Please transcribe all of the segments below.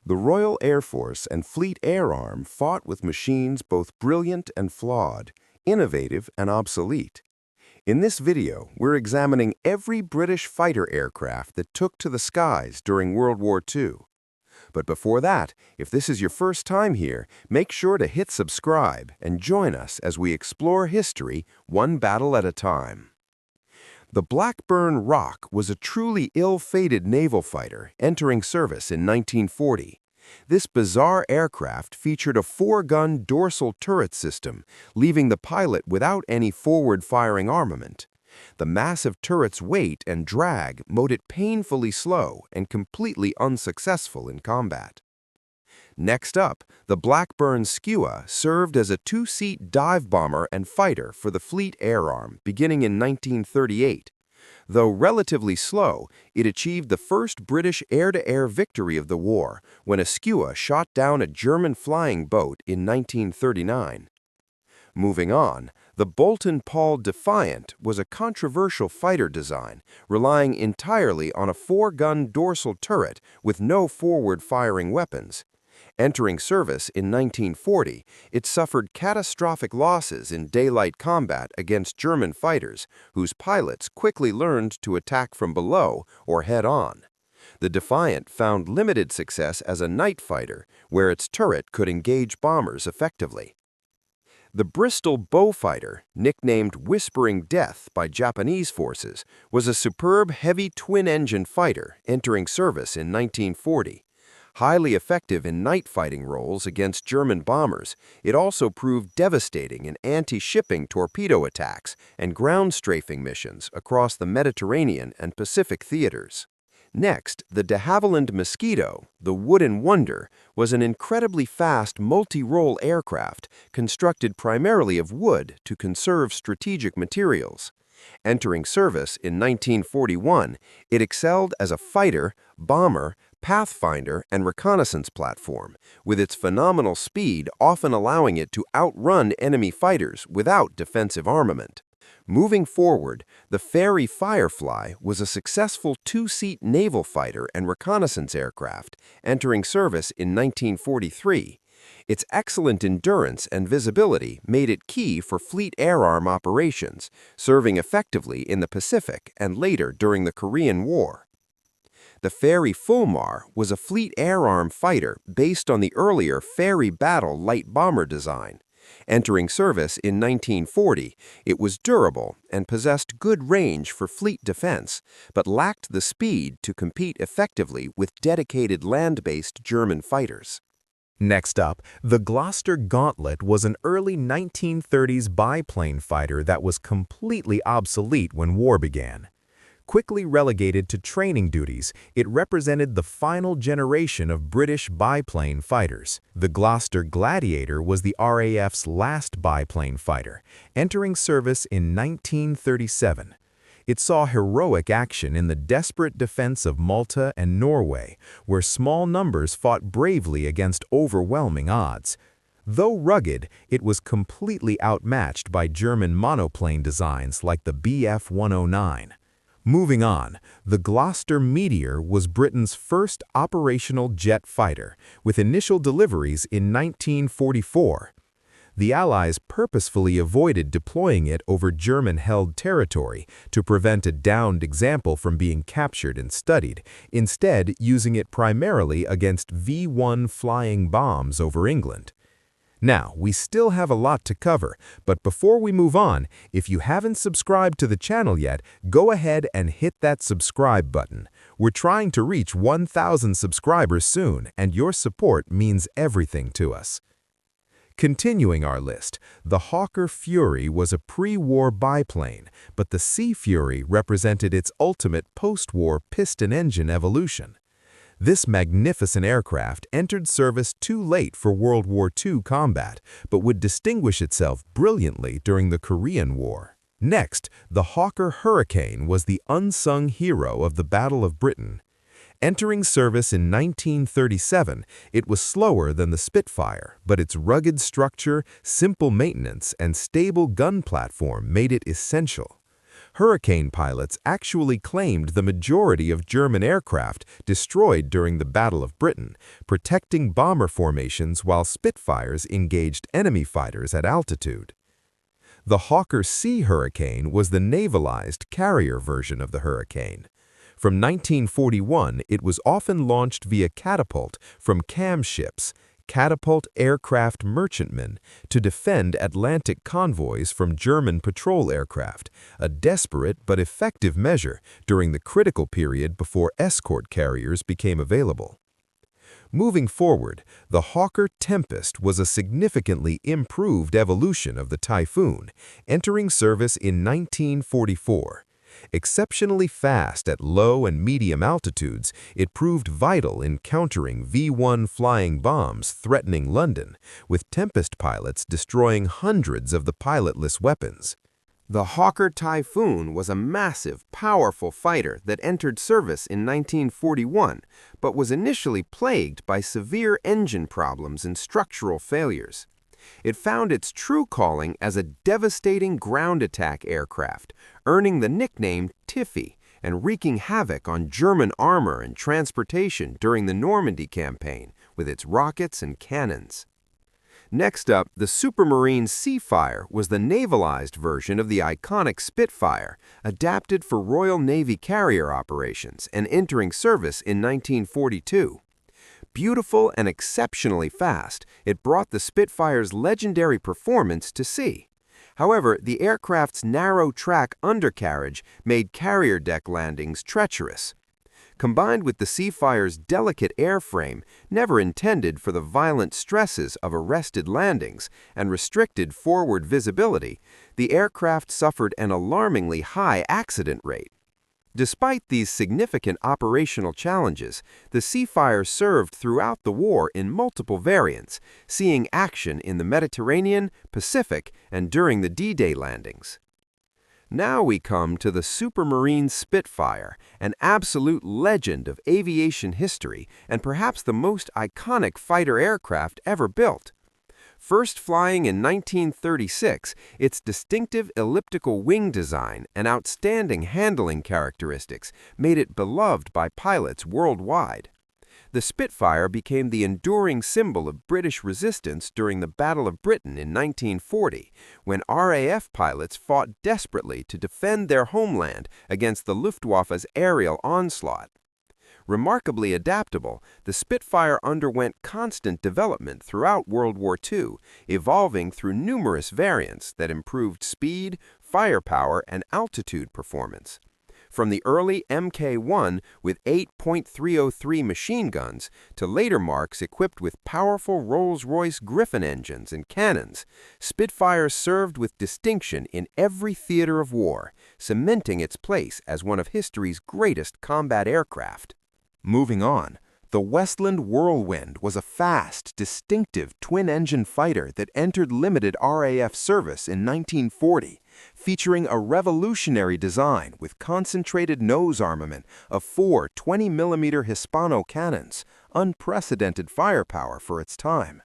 The Royal Air Force and Fleet Air Arm fought with machines both brilliant and flawed, innovative and obsolete. In this video, we're examining every British fighter aircraft that took to the skies during World War II. But before that, if this is your first time here, make sure to hit subscribe and join us as we explore history one battle at a time. The Blackburn Rock was a truly ill-fated naval fighter entering service in 1940. This bizarre aircraft featured a 4-gun dorsal turret system, leaving the pilot without any forward-firing armament. The massive turret's weight and drag made it painfully slow and completely unsuccessful in combat. Next up, the Blackburn Skua served as a 2-seat dive bomber and fighter for the Fleet Air Arm beginning in 1938. Though relatively slow, it achieved the first British air-to-air victory of the war when a Skua shot down a German flying boat in 1939. Moving on, the Bolton Defiant was a controversial fighter design, relying entirely on a 4-gun dorsal turret with no forward-firing weapons. Entering service in 1940, it suffered catastrophic losses in daylight combat against German fighters, whose pilots quickly learned to attack from below or head-on. The Defiant found limited success as a night fighter, where its turret could engage bombers effectively. The Bristol Bow Fighter, nicknamed Whispering Death by Japanese forces, was a superb heavy twin-engine fighter entering service in 1940. Highly effective in night fighting roles against German bombers, it also proved devastating in anti-shipping torpedo attacks and ground strafing missions across the Mediterranean and Pacific theaters. Next, the de Havland Mosquito, the wooden wonder, was an incredibly fast multi-role aircraft constructed primarily of wood to conserve strategic materials. Entering service in 1941, it excelled as a fighter, bomber, pathfinder, and reconnaissance platform, with its phenomenal speed often allowing it to outrun enemy fighters without defensive armament. Moving forward, the Fairey Firefly was a successful 2-seat naval fighter and reconnaissance aircraft, entering service in 1943. Its excellent endurance and visibility made it key for Fleet Air Arm operations, serving effectively in the Pacific and later during the Korean War. The Fairey Fulmar was a Fleet Air Arm fighter based on the earlier Fairey Battle light bomber design. Entering service in 1940, it was durable and possessed good range for fleet defense, but lacked the speed to compete effectively with dedicated land-based German fighters. Next up, the Gloucester Gauntlet was an early 1930s biplane fighter that was completely obsolete when war began. Quickly relegated to training duties, it represented the final generation of British biplane fighters. The Gloucester Gladiator was the RAF's last biplane fighter, entering service in 1937. It saw heroic action in the desperate defense of Malta and Norway, where small numbers fought bravely against overwhelming odds. Though rugged, it was completely outmatched by German monoplane designs like the Bf-109. Moving on, the Gloster Meteor was Britain's first operational jet fighter, with initial deliveries in 1944. The Allies purposefully avoided deploying it over German-held territory to prevent a downed example from being captured and studied, instead using it primarily against V-1 flying bombs over England. Now, we still have a lot to cover, but before we move on, if you haven't subscribed to the channel yet, go ahead and hit that subscribe button. We're trying to reach 1,000 subscribers soon, and your support means everything to us. Continuing our list, the Hawker Fury was a pre-war biplane, but the Sea Fury represented its ultimate post-war piston engine evolution. This magnificent aircraft entered service too late for World War II combat, but would distinguish itself brilliantly during the Korean War. Next, the Hawker Hurricane was the unsung hero of the Battle of Britain. Entering service in 1937, it was slower than the Spitfire, but its rugged structure, simple maintenance, and stable gun platform made it essential. Hurricane pilots actually claimed the majority of German aircraft destroyed during the Battle of Britain, protecting bomber formations while Spitfires engaged enemy fighters at altitude. The Hawker Sea Hurricane was the navalized carrier version of the Hurricane. From 1941, it was often launched via catapult from CAM ships, Catapult Aircraft Merchantmen, to defend Atlantic convoys from German patrol aircraft, a desperate but effective measure during the critical period before escort carriers became available. Moving forward, the Hawker Tempest was a significantly improved evolution of the Typhoon, entering service in 1944. Exceptionally fast at low and medium altitudes, it proved vital in countering V-1 flying bombs threatening London, with Tempest pilots destroying hundreds of the pilotless weapons. The Hawker Typhoon was a massive, powerful fighter that entered service in 1941, but was initially plagued by severe engine problems and structural failures. It found its true calling as a devastating ground attack aircraft, earning the nickname Tiffy and wreaking havoc on German armor and transportation during the Normandy campaign with its rockets and cannons. Next up, the Supermarine Seafire was the navalized version of the iconic Spitfire, adapted for Royal Navy carrier operations and entering service in 1942. Beautiful and exceptionally fast, it brought the Spitfire's legendary performance to sea. However, the aircraft's narrow-track undercarriage made carrier deck landings treacherous. Combined with the Seafire's delicate airframe, never intended for the violent stresses of arrested landings and restricted forward visibility, the aircraft suffered an alarmingly high accident rate. Despite these significant operational challenges, the Seafire served throughout the war in multiple variants, seeing action in the Mediterranean, Pacific, and during the D-Day landings. Now we come to the Supermarine Spitfire, an absolute legend of aviation history and perhaps the most iconic fighter aircraft ever built. First flying in 1936, its distinctive elliptical wing design and outstanding handling characteristics made it beloved by pilots worldwide. The Spitfire became the enduring symbol of British resistance during the Battle of Britain in 1940, when RAF pilots fought desperately to defend their homeland against the Luftwaffe's aerial onslaught. Remarkably adaptable, the Spitfire underwent constant development throughout World War II, evolving through numerous variants that improved speed, firepower, and altitude performance. From the early Mk1 with 8.303 machine guns to later Marks equipped with powerful Rolls-Royce Griffon engines and cannons, Spitfire served with distinction in every theater of war, cementing its place as one of history's greatest combat aircraft. Moving on, the Westland Whirlwind was a fast, distinctive twin-engine fighter that entered limited RAF service in 1940, featuring a revolutionary design with concentrated nose armament of 4 20mm Hispano cannons, unprecedented firepower for its time.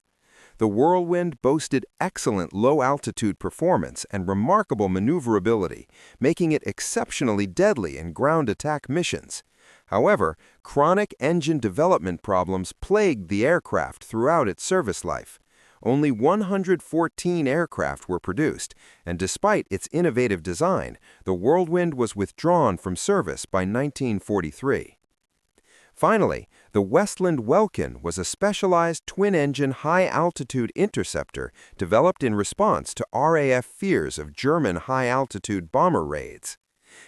The Whirlwind boasted excellent low-altitude performance and remarkable maneuverability, making it exceptionally deadly in ground attack missions. However, chronic engine development problems plagued the aircraft throughout its service life. Only 114 aircraft were produced, and despite its innovative design, the Whirlwind was withdrawn from service by 1943. Finally, the Westland Welkin was a specialized twin-engine high-altitude interceptor developed in response to RAF fears of German high-altitude bomber raids.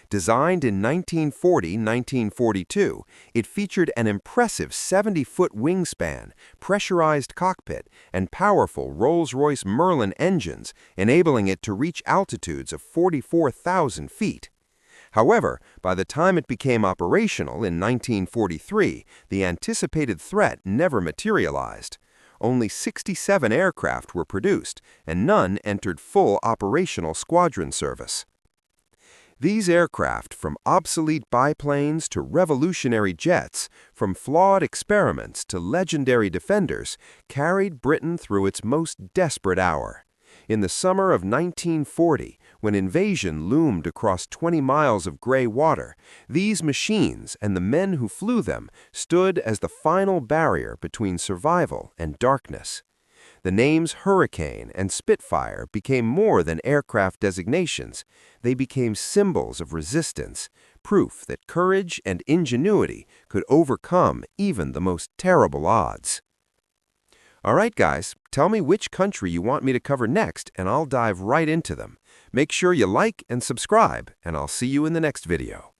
Designed in 1940-1942, it featured an impressive 70-foot wingspan, pressurized cockpit, and powerful Rolls-Royce Merlin engines, enabling it to reach altitudes of 44,000 feet. However, by the time it became operational in 1943, the anticipated threat never materialized. Only 67 aircraft were produced, and none entered full operational squadron service. These aircraft, from obsolete biplanes to revolutionary jets, from flawed experiments to legendary defenders, carried Britain through its most desperate hour. In the summer of 1940, when invasion loomed across 20 miles of gray water, these machines and the men who flew them stood as the final barrier between survival and darkness. The names Hurricane and Spitfire became more than aircraft designations. They became symbols of resistance, proof that courage and ingenuity could overcome even the most terrible odds. All right, guys, tell me which country you want me to cover next, and I'll dive right into them. Make sure you like and subscribe, and I'll see you in the next video.